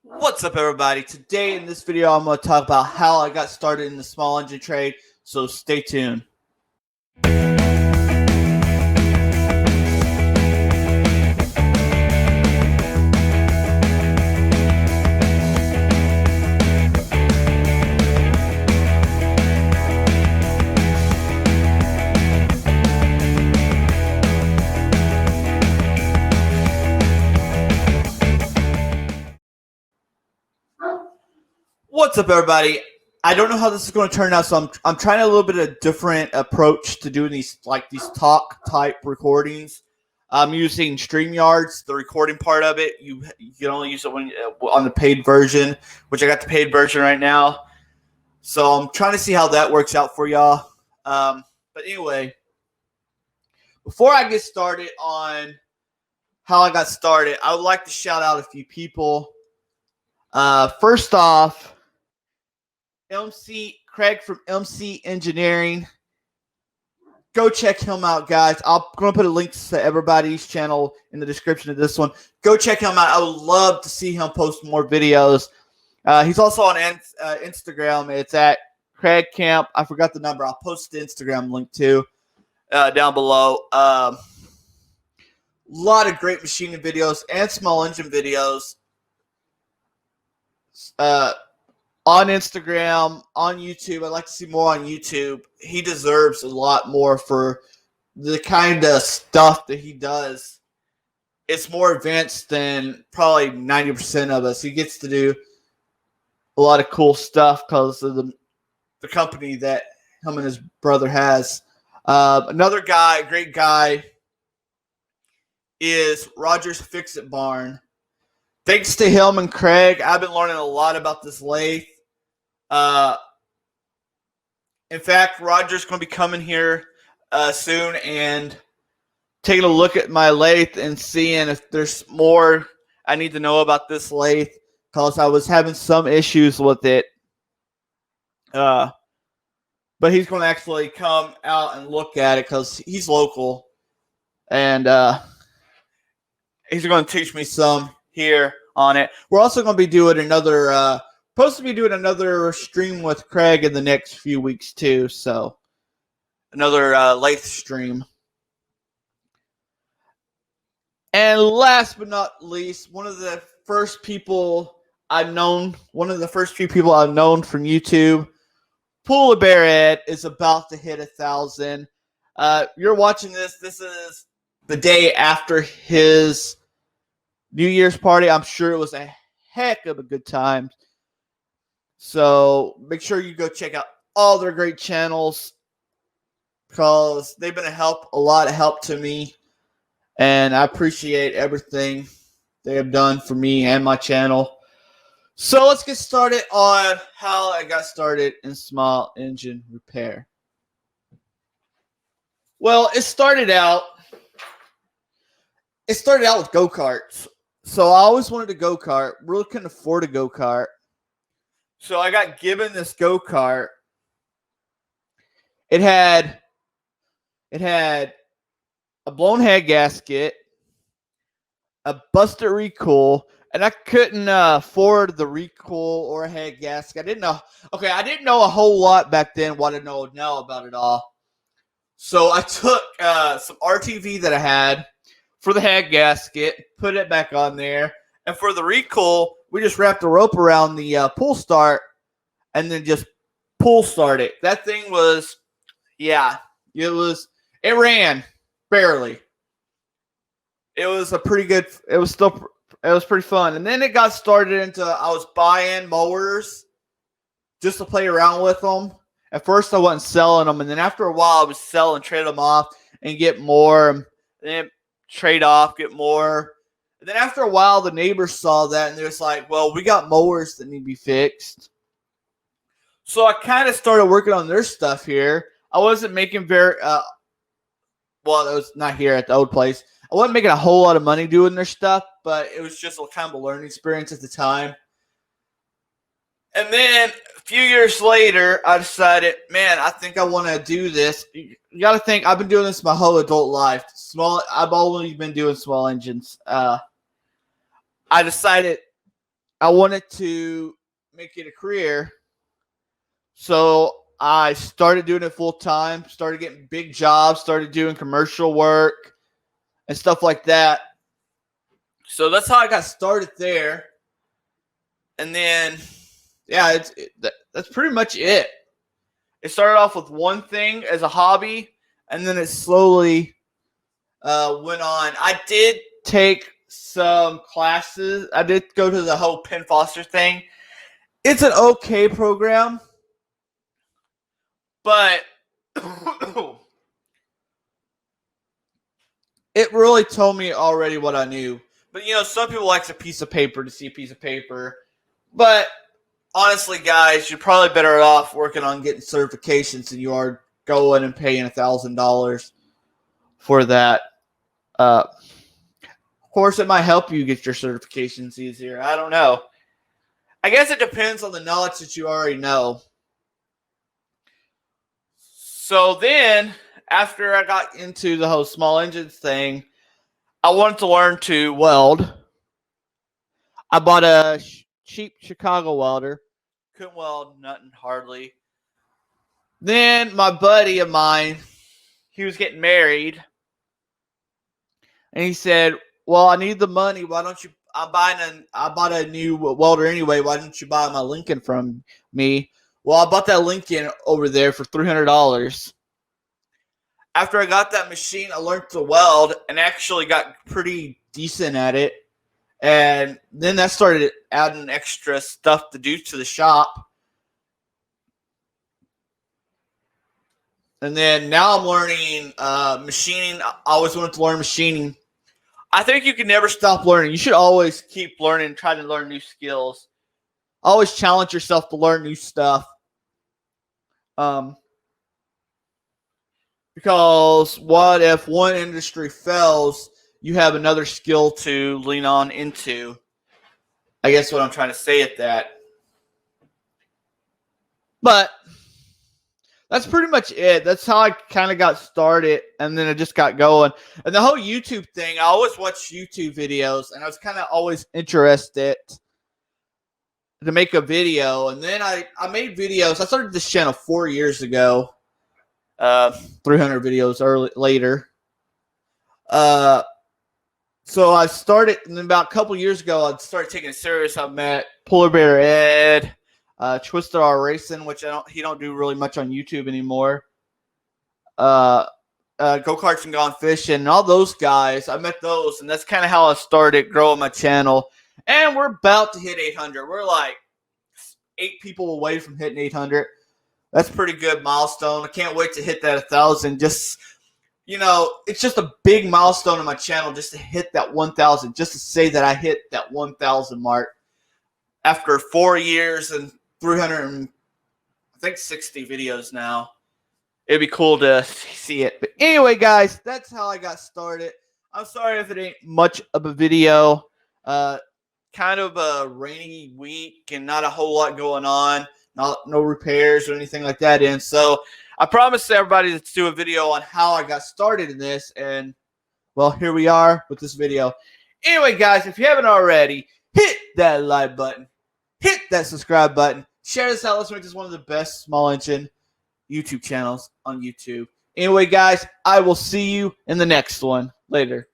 What's up, everybody? Today in this video, I'm going to talk about how I got started in the small engine trade, so stay tuned. What's up, everybody? I don't know how this is going to turn out, so I'm trying a little bit of a different approach to doing these talk type recordings. I'm using StreamYards, the recording part of it. You can only use it when on the paid version, which I got the paid version right now. So I'm trying to see how that works out for y'all. But anyway, before I get started on how I got started, I would like to shout out a few people. First off, Craig from MC Engineering. Go check him out, guys. I'm going to put a link to everybody's channel in the description of this one. Go check him out. I would love to see him post more videos. He's also on Instagram. It's at Craig Camp. I forgot the number. I'll post the Instagram link too down below. A lot of great machining videos and small engine videos. On Instagram, on YouTube. I'd like to see more on YouTube. He deserves a lot more for the kind of stuff that he does. It's more advanced than probably 90% of us. He gets to do a lot of cool stuff because of the company that him and his brother has. Another guy, great guy, is Roger's Fix-It Barn. Thanks to him and Craig, I've been learning a lot about this lathe. In fact, Roger's going to be coming here soon and taking a look at my lathe and seeing if there's more I need to know about this lathe, because I was having some issues with it. But he's going to actually come out and look at it because he's local, and he's going to teach me some here on it. We're also going to be doing another supposed to be doing another stream with Craig in the next few weeks too, so another lathe stream. And last but not least, one of the first people I've known from YouTube, Polar Bear Ed, is about to hit 1,000. You're watching this. This is the day after his New Year's party. I'm sure it was a heck of a good time. So make sure you go check out all their great channels, because they've been a lot of help to me, and I appreciate everything they have done for me and my channel. So let's get started on how I got started in small engine repair. Well, it started out with go-karts. So I always wanted a go-kart. Really couldn't afford a go-kart. So I got given this go-kart. It had a blown head gasket, a busted recoil, and I couldn't afford the recoil or a head gasket. I didn't know. Okay, I didn't know a whole lot back then. What I know now about it all. So I took some RTV that I had for the head gasket, put it back on there, and for the recoil, we just wrapped a rope around the pull start and then just pull start it. That thing was, it ran barely. It was pretty fun. And then it got started into, I was buying mowers just to play around with them. At first, I wasn't selling them. And then after a while, I was selling, trade them off and get more. And then trade off, get more. And then after a while, the neighbors saw that and they're just like, well, we got mowers that need to be fixed. So I kind of started working on their stuff here. I wasn't making that was not here at the old place. I wasn't making a whole lot of money doing their stuff, but it was just a kind of a learning experience at the time. And then a few years later, I decided, man, I think I want to do this. You got to think, I've been doing this my whole adult life. I've always been doing small engines. I decided I wanted to make it a career. So I started doing it full time, started getting big jobs, started doing commercial work and stuff like that. So that's how I got started there. And then, yeah, that's pretty much it. It started off with one thing as a hobby, and then it slowly went on. I did take some classes. I did go to the whole Penn Foster thing. It's an okay program, but it really told me already what I knew. But, some people like a piece of paper to see a piece of paper. But honestly, guys, you're probably better off working on getting certifications than you are going and paying $1,000 for that. Of course, it might help you get your certifications easier. I don't know. I guess it depends on the knowledge that you already know. So then, after I got into the whole small engines thing, I wanted to learn to weld. I bought a cheap Chicago welder. Couldn't weld nothing hardly. Then my buddy of mine, he was getting married. And he said, well, I need the money. Why don't you, I bought a new welder anyway. Why don't you buy my Lincoln from me? Well, I bought that Lincoln over there for $300. After I got that machine, I learned to weld and actually got pretty decent at it. And then that started adding extra stuff to do to the shop. And then now I'm learning machining. I always wanted to learn machining. I think you can never stop learning. You should always keep learning, try to learn new skills. Always challenge yourself to learn new stuff. Because what if one industry fails, you have another skill to lean on into. I guess what I'm trying to say at that. But that's pretty much it. That's how I kind of got started, and then it just got going. And the whole YouTube thing, I always watch YouTube videos, and I was kind of always interested to make a video. And then I made videos. I started this channel 4 years ago. 300 videos later. So I started, and then about a couple years ago, I started taking it serious. I met Polar Bear Ed, Twisted R Racing, which he don't do really much on YouTube anymore. Go Karts and Gone Fishing, and all those guys. I met those, and that's kind of how I started growing my channel. And we're about to hit 800. We're like 8 people away from hitting 800. That's a pretty good milestone. I can't wait to hit that 1,000. Just, it's just a big milestone on my channel just to hit that 1,000, just to say that I hit that 1,000 mark after 4 years and 360 videos now. It'd be cool to see it. But anyway, guys, that's how I got started. I'm sorry if it ain't much of a video. Kind of a rainy week and not a whole lot going on. No repairs or anything like that in. So I promised everybody to do a video on how I got started in this. And, well, here we are with this video. Anyway, guys, if you haven't already, hit that like button. Hit that subscribe button. Share this out. Let's make this one of the best small engine YouTube channels on YouTube. Anyway, guys, I will see you in the next one. Later.